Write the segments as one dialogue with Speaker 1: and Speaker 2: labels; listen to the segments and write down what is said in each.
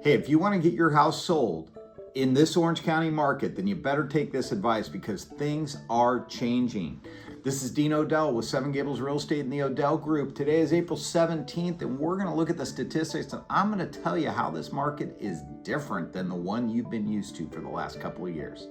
Speaker 1: Hey, if you want to get your house sold in this Orange County market, then you better take this advice because things are changing. This is Dean Odell with Seven Gables Real Estate in the Odell Group. Today is April 17th, and we're going to look at the statistics, and I'm going to tell you how this market is different than the one you've been used to for the last couple of years.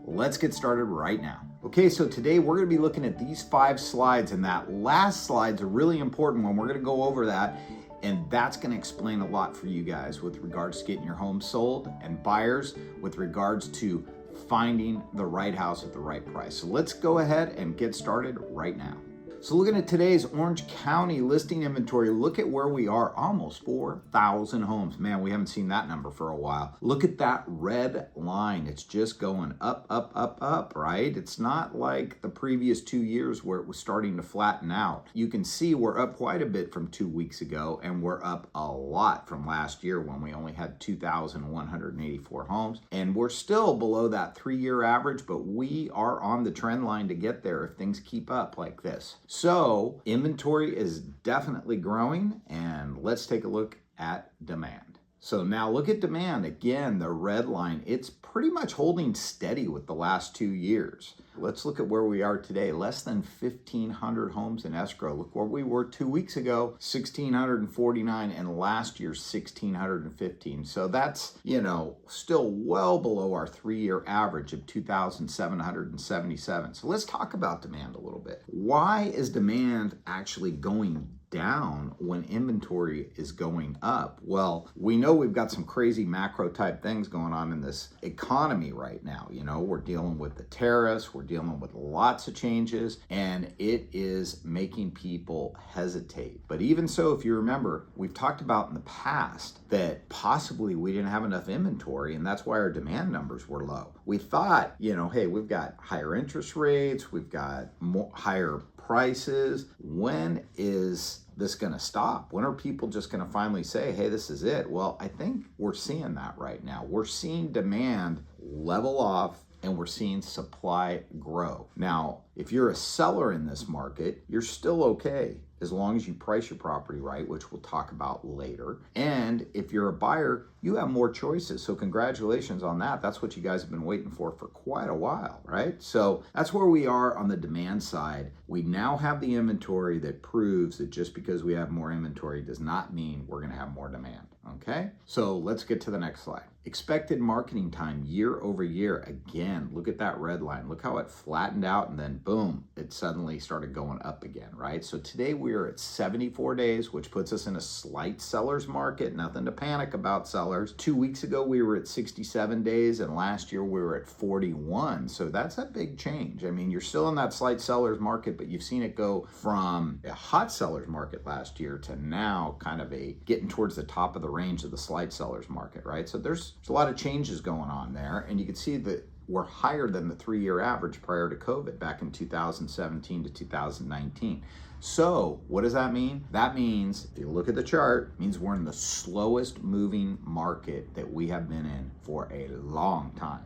Speaker 1: Let's get started right now. Okay, so today we're going to be looking at these 5 slides, and that last slide's a really important one. We're going to go over that, and that's going to explain a lot for you guys with regards to getting your home sold, and buyers with regards to finding the right house at the right price. So let's go ahead and get started right now. So looking at today's Orange County listing inventory, look at where we are, almost 4,000 homes. Man, we haven't seen that number for a while. Look at that red line. It's just going up, up, up, up, right? It's not like the previous 2 years where it was starting to flatten out. You can see we're up quite a bit from 2 weeks ago, and we're up a lot from last year when we only had 2,184 homes. And we're still below that 3-year average, but we are on the trend line to get there if things keep up like this. So inventory is definitely growing, and let's take a look at demand. So now look at demand. Again, the red line, it's pretty much holding steady with the last 2 years. Let's look at where we are today. Less than 1,500 homes in escrow. Look where we were 2 weeks ago, 1,649, and last year, 1,615. So that's, still well below our 3-year average of 2,777. So let's talk about demand a little bit. Why is demand actually going down when inventory is going up? Well, we know we've got some crazy macro type things going on in this economy right now. We're dealing with the tariffs, we're dealing with lots of changes, and it is making people hesitate. But even so, if you remember, we've talked about in the past that possibly we didn't have enough inventory, and that's why our demand numbers were low. We thought, hey, we've got higher interest rates, we've got higher prices. When is this going to stop? When are people just going to finally say, hey, this is it? Well, I think we're seeing that right now. We're seeing demand level off, and we're seeing supply grow. Now, if you're a seller in this market, you're still okay as long as you price your property right, which we'll talk about later. And if you're a buyer, you have more choices. So congratulations on that. That's what you guys have been waiting for quite a while, right? So that's where we are on the demand side. We now have the inventory that proves that just because we have more inventory does not mean we're going to have more demand. Okay, so let's get to the next slide. Expected marketing time year over year. Again, look at that red line. Look how it flattened out and then boom, it suddenly started going up again, right? So today we are at 74 days, which puts us in a slight seller's market. Nothing to panic about, sellers. 2 weeks ago, we were at 67 days, and last year we were at 41. So that's a big change. I mean, you're still in that slight seller's market, but you've seen it go from a hot seller's market last year to now kind of a getting towards the top of the range of the slight seller's market, right? So there's a lot of changes going on there, and you can see that we're higher than the 3-year average prior to COVID back in 2017 to 2019. So what does that mean? That means, if you look at the chart, it means we're in the slowest moving market that we have been in for a long time.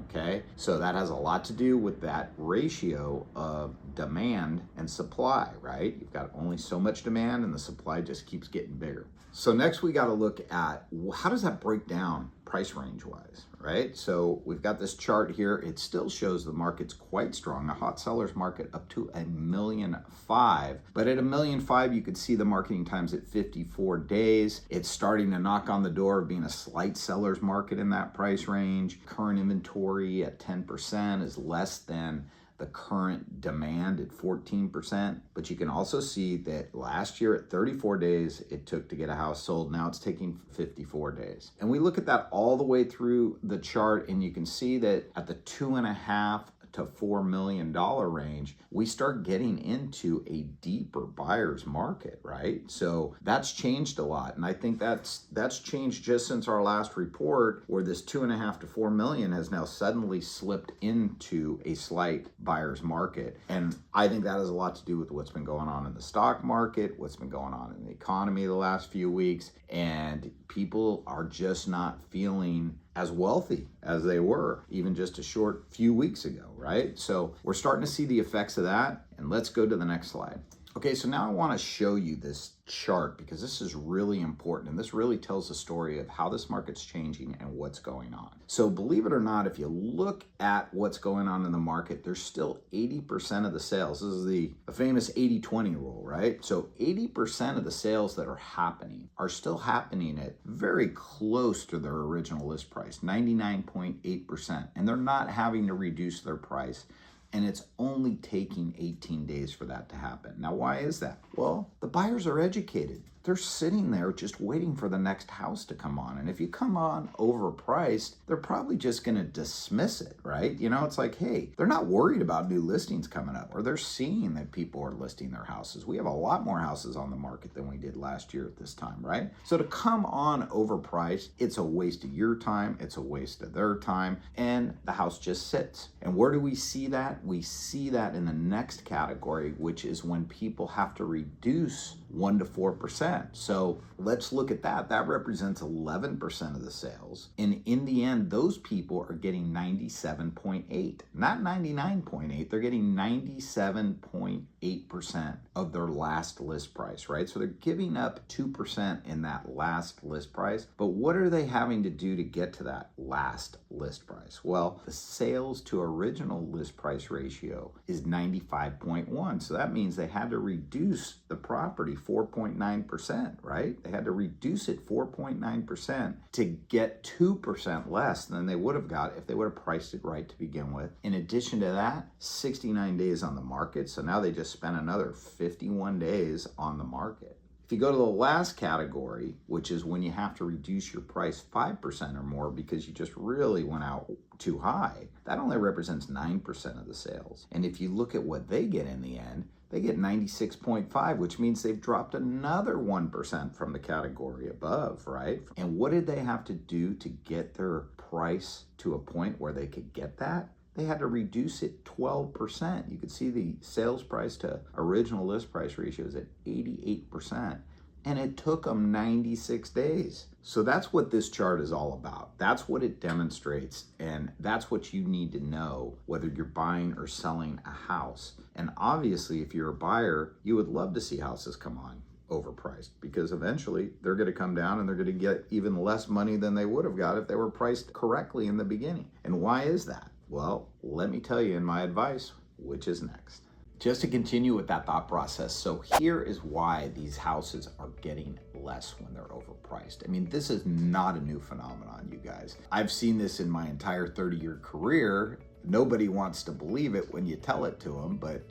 Speaker 1: Okay, so that has a lot to do with that ratio of demand and supply, right? You've got only so much demand and the supply just keeps getting bigger. So next we got to look at how does that break down price range wise, right? So we've got this chart here. It still shows the market's quite strong. A hot seller's market up to 1.5 million. But at 1.5 million, you could see the marketing times at 54 days. It's starting to knock on the door of being a slight seller's market in that price range. Current inventory at 10% is less than the current demand at 14%. But you can also see that last year at 34 days it took to get a house sold. Now it's taking 54 days. And we look at that all the way through the chart, and you can see that at the 2.5 to $4 million range, we start getting into a deeper buyer's market, right? So that's changed a lot. And I think that's changed just since our last report, where this 2.5 to 4 million has now suddenly slipped into a slight buyer's market. And I think that has a lot to do with what's been going on in the stock market, what's been going on in the economy the last few weeks, and people are just not feeling as wealthy as they were even just a short few weeks ago, right? So we're starting to see the effects of that. And let's go to the next slide. Okay, so now I want to show you this chart because this is really important, and this really tells the story of how this market's changing and what's going on. So believe it or not, if you look at what's going on in the market, there's still 80% of the sales. This is the famous 80-20 rule, right? So 80% of the sales that are happening are still happening at very close to their original list price, 99.8%, and they're not having to reduce their price. And it's only taking 18 days for that to happen. Now, why is that? Well, the buyers are educated. They're sitting there just waiting for the next house to come on. And if you come on overpriced, they're probably just going to dismiss it, right? You know, it's like, hey, they're not worried about new listings coming up, or they're seeing that people are listing their houses. We have a lot more houses on the market than we did last year at this time, right? So to come on overpriced, it's a waste of your time, it's a waste of their time, and the house just sits. And where do we see that? We see that in the next category, which is when people have to reduce 1 to 4%. So let's look at that. That represents 11% of the sales. And in the end, those people are getting 97.8, not 99.8. They're getting 97.8% of their last list price, right? So they're giving up 2% in that last list price. But what are they having to do to get to that last list price? Well, the sales to original list price ratio is 95.1. So that means they had to reduce the property 4.9%, right? They had to reduce it 4.9% to get 2% less than they would have got if they would have priced it right to begin with. In addition to that, 69 days on the market. So now they just spent another 51 days on the market. If you go to the last category, which is when you have to reduce your price 5% or more because you just really went out too high, that only represents 9% of the sales. And if you look at what they get in the end, they get 96.5, which means they've dropped another 1% from the category above, right? And what did they have to do to get their price to a point where they could get that? They had to reduce it 12%. You can see the sales price to original list price ratio is at 88%. And it took them 96 days. So that's what this chart is all about. That's what it demonstrates. And that's what you need to know whether you're buying or selling a house. And obviously, if you're a buyer, you would love to see houses come on overpriced because eventually they're going to come down and they're going to get even less money than they would have got if they were priced correctly in the beginning. And why is that? Well, let me tell you in my advice, which is next. Just to continue with that thought process, so here is why these houses are getting less when they're overpriced. I mean, this is not a new phenomenon, you guys. I've seen this in my entire 30-year career. Nobody wants to believe it when you tell it to them, but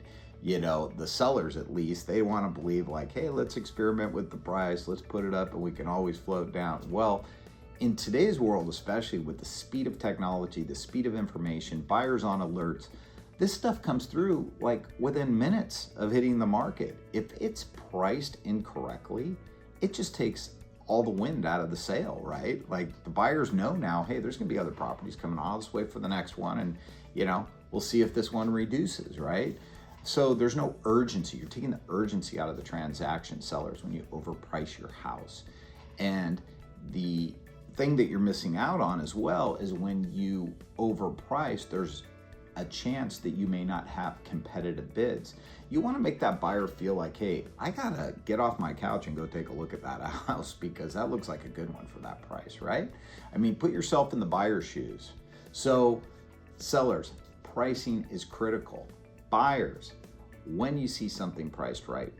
Speaker 1: you know, the sellers at least, they want to believe like, hey, let's experiment with the price, let's put it up and we can always float down. Well, in today's world, especially with the speed of technology, the speed of information, buyers on alerts, this stuff comes through like within minutes of hitting the market. If it's priced incorrectly, it just takes all the wind out of the sale, right? Like the buyers know now, hey, there's gonna be other properties coming on. I'll just wait for the next one and, you know, we'll see if this one reduces, right? So there's no urgency. You're taking the urgency out of the transaction, sellers, when you overprice your house. And the thing that you're missing out on as well is when you overprice, there's a chance that you may not have competitive bids. You want to make that buyer feel like, hey, I gotta get off my couch and go take a look at that house because that looks like a good one for that price, right? I mean, put yourself in the buyer's shoes. So sellers, pricing is critical. Buyers, when you see something priced right,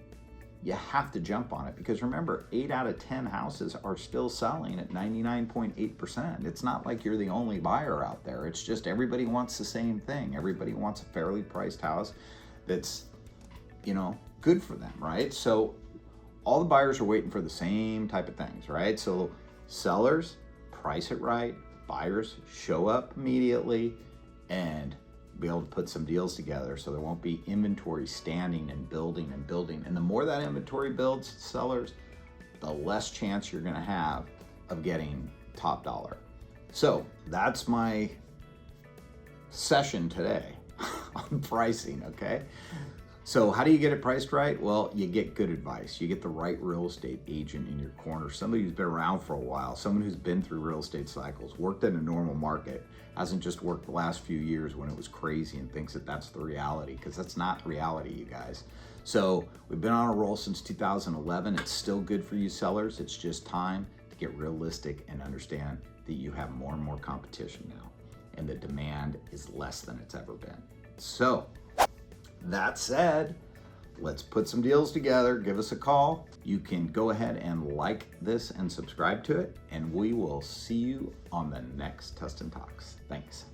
Speaker 1: you have to jump on it because remember, 8 out of 10 houses are still selling at 99.8%. It's not like you're the only buyer out there. It's just everybody wants the same thing. Everybody wants a fairly priced house that's, you know, good for them, right? So all the buyers are waiting for the same type of things, right? So sellers, price it right. Buyers, show up immediately and be able to put some deals together so there won't be inventory standing and building and building. And the more that inventory builds, sellers, the less chance you're gonna have of getting top dollar. So that's my session today on pricing, okay? So how do you get it priced right? Well, you get good advice. You get the right real estate agent in your corner, somebody who's been around for a while, someone who's been through real estate cycles, worked in a normal market, hasn't just worked the last few years when it was crazy and thinks that that's the reality, because that's not reality, you guys. So we've been on a roll since 2011. It's still good for you sellers. It's just time to get realistic and understand that you have more and more competition now, and the demand is less than it's ever been. So that said, let's put some deals together. Give us a call. You can go ahead and like this and subscribe to it, and we will see you on the next Tustin Talks. Thanks.